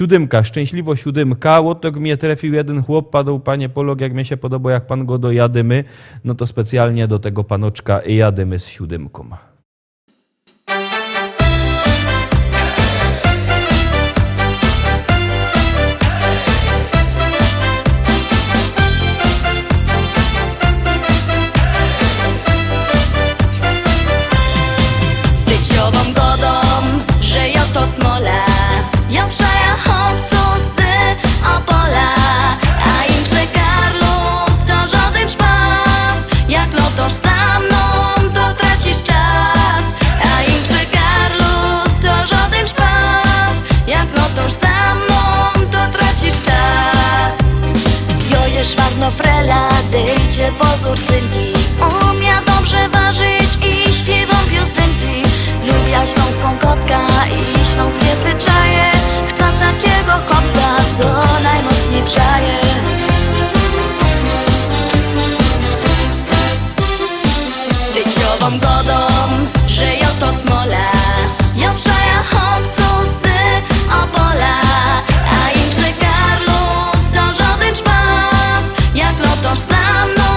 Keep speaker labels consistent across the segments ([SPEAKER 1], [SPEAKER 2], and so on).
[SPEAKER 1] 7, szczęśliwo 7. Łotok mnie trafił jeden chłop, padł panie Polog, jak mnie się podoba, jak pan go dojadymy, no to specjalnie do tego panoczka jadymy z 7.
[SPEAKER 2] Tyciową godą, że jo to smola, jo przejechał z Opola, a im że Karlus to żaden szpas, jak lotosz za mną, to tracisz czas, a im że Karlus to żaden szpas, jak lotosz za mną, to tracisz czas. Jo je szwarno frela, dejcie pozór synki, umia dobrze ważyć i śpiewam piosenki. Lubię śląską kotka i śląskie zwyczaje, chcę takiego chłopca, co najmocniej przaje. Tyciową godą, że jo to smola, jo przaja chłopców z Opola, a im że Karlus to żaden szpas, jak lotosz za mną,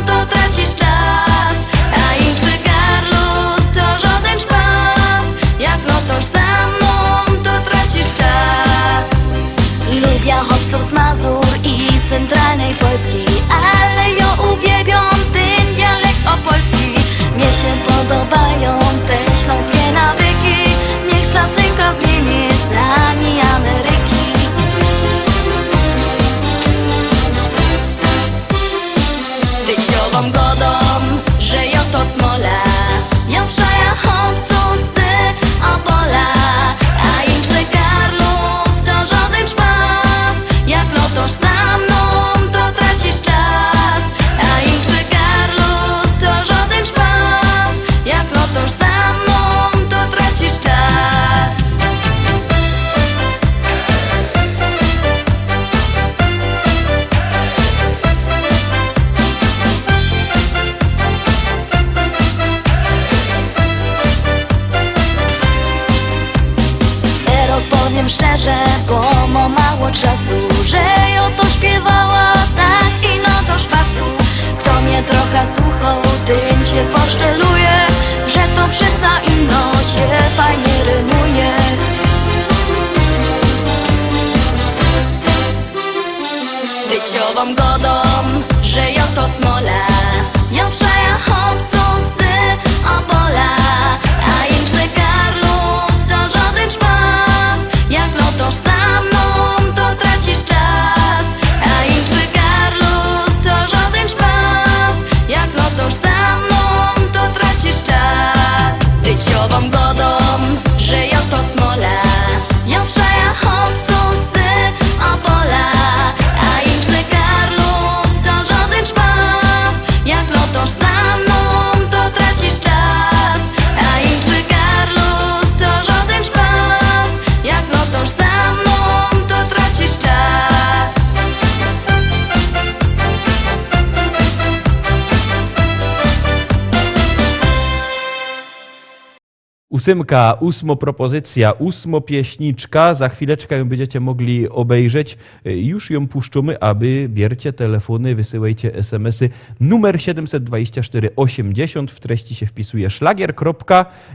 [SPEAKER 2] to tracisz czas, a im że Karlus to żaden szpas, jak lotosz za mną, to tracisz czas. Lubię chłopców z Mazur i centralnej Polski, ale jo uwielbiam ten dialekt opolski. Mnie się podobają te śląskie nawyki, nie chcę synka z Niemiec ani Ameryki. Tyciową godą, że jo to smola, jo przaja chłopców z Opola, a im że Karlus to żaden szpas, jak lotosz za mną, to tracisz czas, a im że Karlus to żaden szpas, jak lotosz za mną, to tracisz czas. Teraz powiem szczerze, bo mam mało czasu, że jo to śpiewała tak i no do szpasu. Kto mnie trochę słuchał, tym się poszczeluje, że to przeca ino się fajnie rymuje. Tyciową godą, że jo to smola, jo przaja chłopców z Opola, a im że Karlus to żaden szpas, jak lotosz za mną, to tracisz czas, a im że Karlus to żaden szpas, jak lotosz za mną, to tracisz czas. Tyciową godą, że jo to smola, jo przaja chłopców z Opola, a im że Karlus to żaden szpas, jak lotosz za mną, to tracisz czas, a im że Karlus to żaden szpas, jak lotosz za mną, to tracisz czas.
[SPEAKER 1] 8, 8 propozycja, 8 pieśniczka. Za chwileczkę ją będziecie mogli obejrzeć. Już ją puszczamy, aby biercie telefony, wysyłajcie SMS-y. Numer 724 80, w treści się wpisuje szlagier.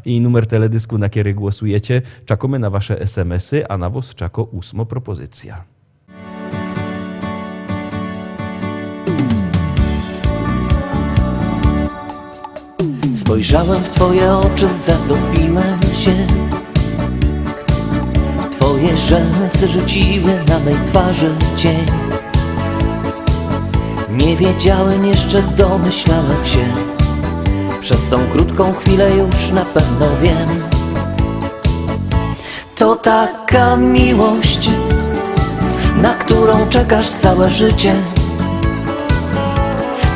[SPEAKER 1] I numer teledysku, na który głosujecie. Czekamy na wasze SMS-y, a na was czako 8 propozycja.
[SPEAKER 3] Spojrzałem w twoje oczy, zatopiłem się. Twoje rzęsy rzuciły na mej twarzy cień. Nie wiedziałem jeszcze, domyślałem się. Przez tą krótką chwilę już na pewno wiem. To taka miłość, na którą czekasz całe życie.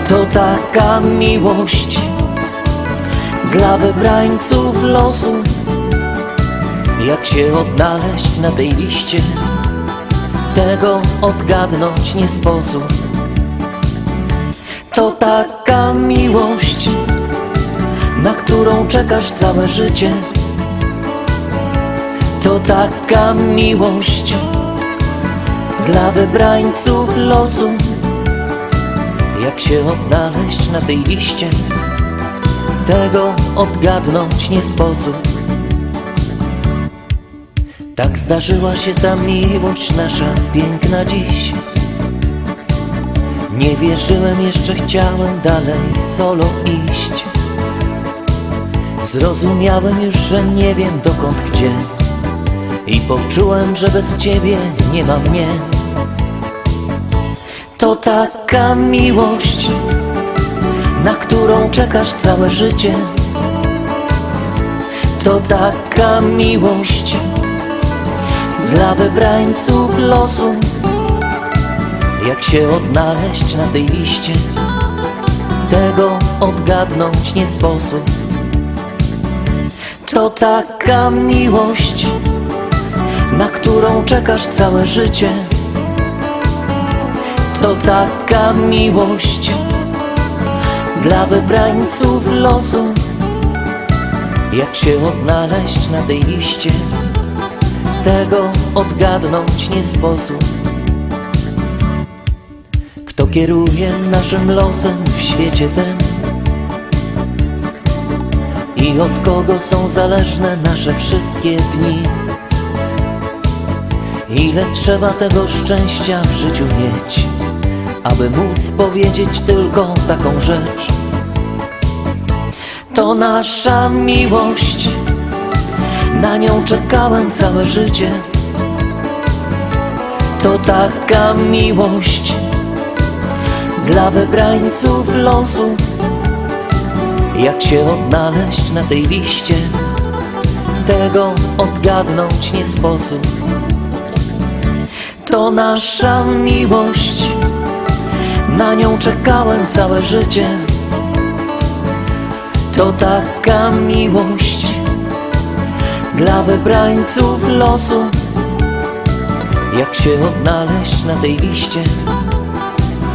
[SPEAKER 3] To taka miłość dla wybrańców losu. Jak się odnaleźć na tej liście, tego odgadnąć nie sposób. To taka miłość, na którą czekasz całe życie. To taka miłość, dla wybrańców losu. Jak się odnaleźć na tej liście, tego odgadnąć nie sposób. Tak zdarzyła się ta miłość nasza piękna dziś. Nie wierzyłem, jeszcze chciałem dalej solo iść. Zrozumiałem już, że nie wiem dokąd gdzie, i poczułem, że bez ciebie nie ma mnie. To taka miłość, na którą czekasz całe życie. To taka miłość dla wybrańców losu. Jak się odnaleźć na tej liście, tego odgadnąć nie sposób. To taka miłość, na którą czekasz całe życie. To taka miłość dla wybrańców losu. Jak się odnaleźć na tej liście, tego odgadnąć nie sposób. Kto kieruje naszym losem w świecie tym? I od kogo są zależne nasze wszystkie dni? Ile trzeba tego szczęścia w życiu mieć, aby móc powiedzieć tylko taką rzecz? To nasza miłość, na nią czekałem całe życie. To taka miłość dla wybrańców losu. Jak się odnaleźć na tej liście, tego odgadnąć nie sposób. To nasza miłość, na nią czekałem całe życie. To taka miłość dla wybrańców losu. Jak się odnaleźć na tej liście,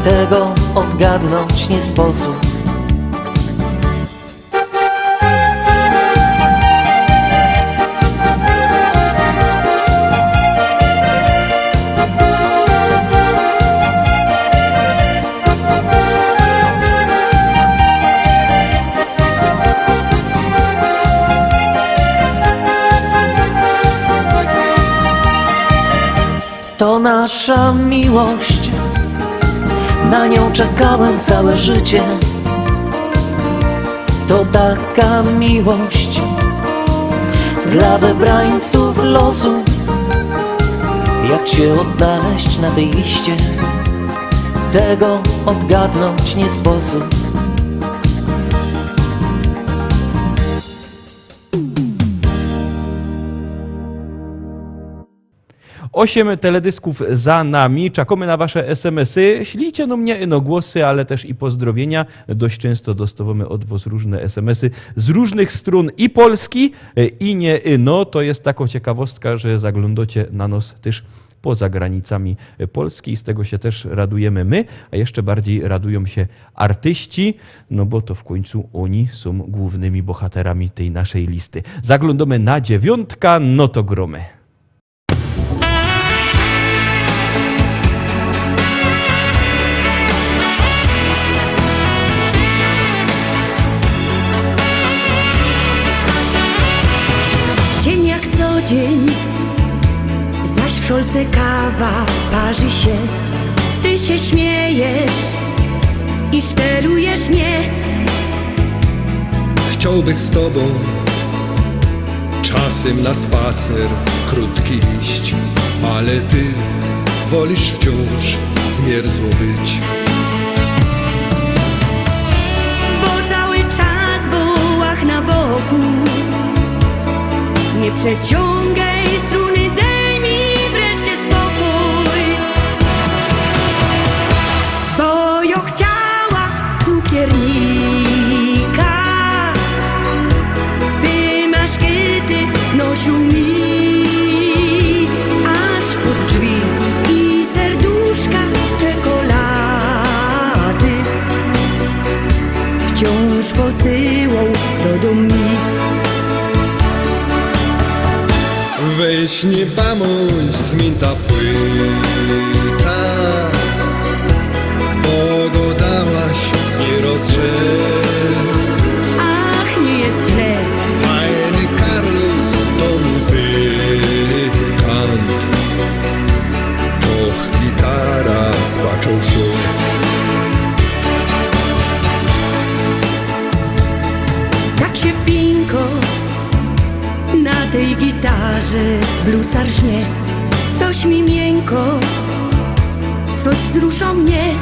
[SPEAKER 3] tego odgadnąć nie sposób. To nasza miłość, na nią czekałem całe życie. To taka miłość dla wybrańców losu. Jak się odnaleźć na tej liście, tego odgadnąć nie sposób.
[SPEAKER 1] 8 teledysków za nami. Czekamy na wasze SMS-y. Ślijcie no mnie głosy, ale też i pozdrowienia. Dość często dostawamy od was różne SMS-y z różnych stron i Polski, i nie ino. To jest taka ciekawostka, że zaglądacie na nos też poza granicami Polski i z tego się też radujemy my, a jeszcze bardziej radują się artyści, no bo to w końcu oni są głównymi bohaterami tej naszej listy. Zaglądamy na 9, no to gromy.
[SPEAKER 4] Dzień jak co dzień, zaś w szolce kawa parzy się. Ty się śmiejesz i sztelujesz mnie.
[SPEAKER 5] Chciałbym z tobą czasem na spacer krótki iść, ale ty wolisz wciąż zmierzło być.
[SPEAKER 4] Bo cały czas bołach na boku. Nie przeciągaj struny, daj mi wreszcie spokój. Bo ja chciała cukiernika, by maszkiety nosił mi aż pod drzwi i serduszka z czekolady wciąż posyłał do domu mi.
[SPEAKER 5] Weź nie bądź zmięta płyta, bo go dałaś nie rozrzeć.
[SPEAKER 4] Ach, nie jest źle.
[SPEAKER 5] Fajny Carlos to muzykant, doch gitara spaczą się.
[SPEAKER 4] Tak się pinko na tej gitarze bluesar żnie. Coś mi miękko, coś wzrusza mnie.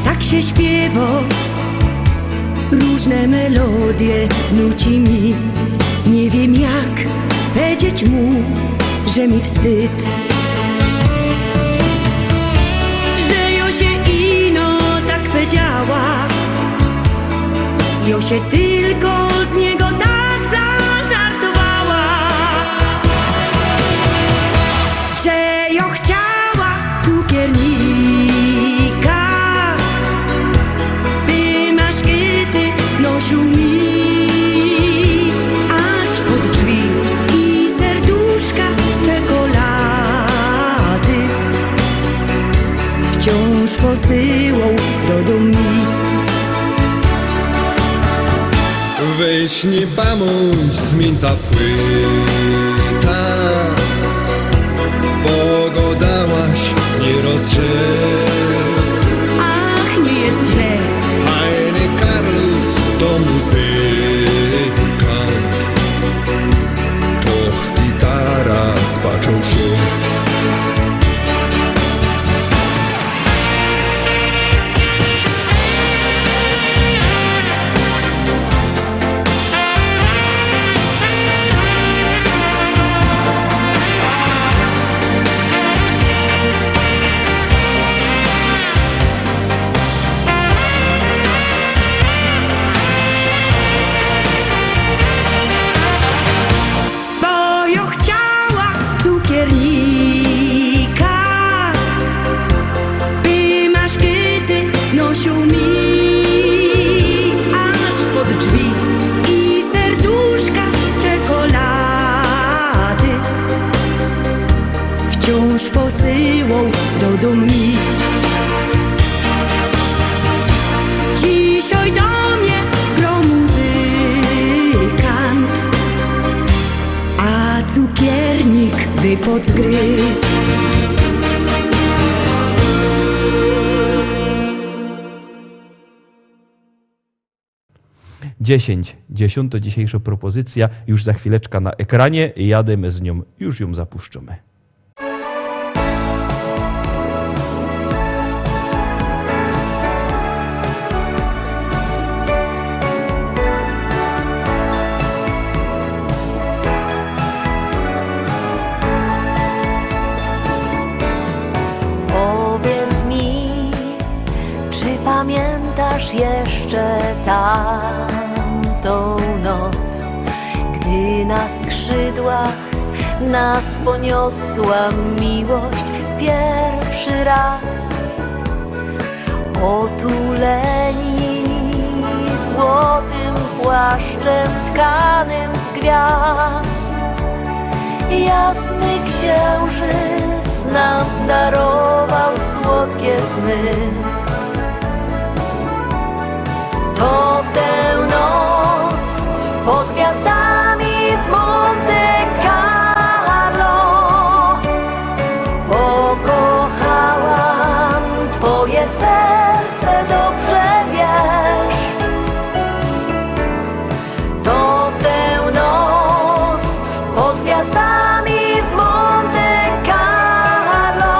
[SPEAKER 4] Tak się śpiewa, różne melodie nuci mi. Nie wiem jak powiedzieć mu, że mi wstyd, że jo się ino tak powiedziała. Jo się tylko z niego tak zażartowała, że jo chciała cukiernika, by maszkiety nosił mi aż pod drzwi i serduszka z czekolady wciąż posyłał do domu.
[SPEAKER 5] Weź nie bądź zmięta płyta, bo go dałaś nie rozrzeć.
[SPEAKER 4] Ach, nie jest źle.
[SPEAKER 5] Fajny Carlos to muzykant, doch gitara spaczą się.
[SPEAKER 4] Posyłał do domu. Dzisiaj do mnie gro muzykant, a cukiernik wypadł z gry.
[SPEAKER 1] 10 dzisiejsza propozycja, już za chwileczkę na ekranie, jademy z nią, już ją zapuszczamy.
[SPEAKER 6] Powiedz mi, czy pamiętasz jeszcze tamtą noc, gdy na skrzydłach nas poniosła miłość pierwszy raz? Otuleni złotym płaszczem tkanym z gwiazd, jasny księżyc nam darował słodkie sny. To w tę noc pod gwiazdami w Monte Carlo pokochałam twoje serce, dobrze wiesz. To w tę noc pod gwiazdami w Monte Carlo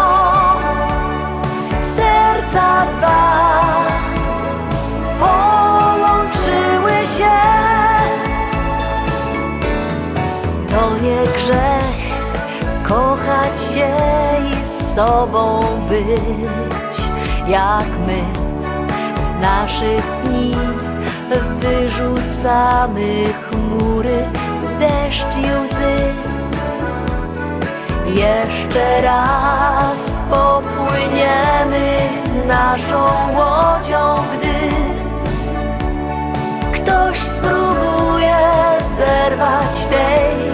[SPEAKER 6] serca dwa połączyły się. To nie grzech kochać się i z sobą być, jak my z naszych dni wyrzucamy chmury, deszcz i łzy. Jeszcze raz popłyniemy naszą łodzią, gdy ktoś spróbuje zerwać tej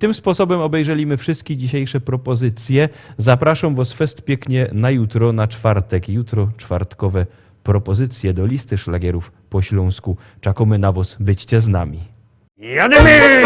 [SPEAKER 1] tym sposobem obejrzeliśmy wszystkie dzisiejsze propozycje. Zapraszam was fest pięknie na jutro, na czwartek. Jutro czwartkowe propozycje do listy szlagierów po śląsku. Czekamy na was, byćcie z nami.
[SPEAKER 7] Jademy!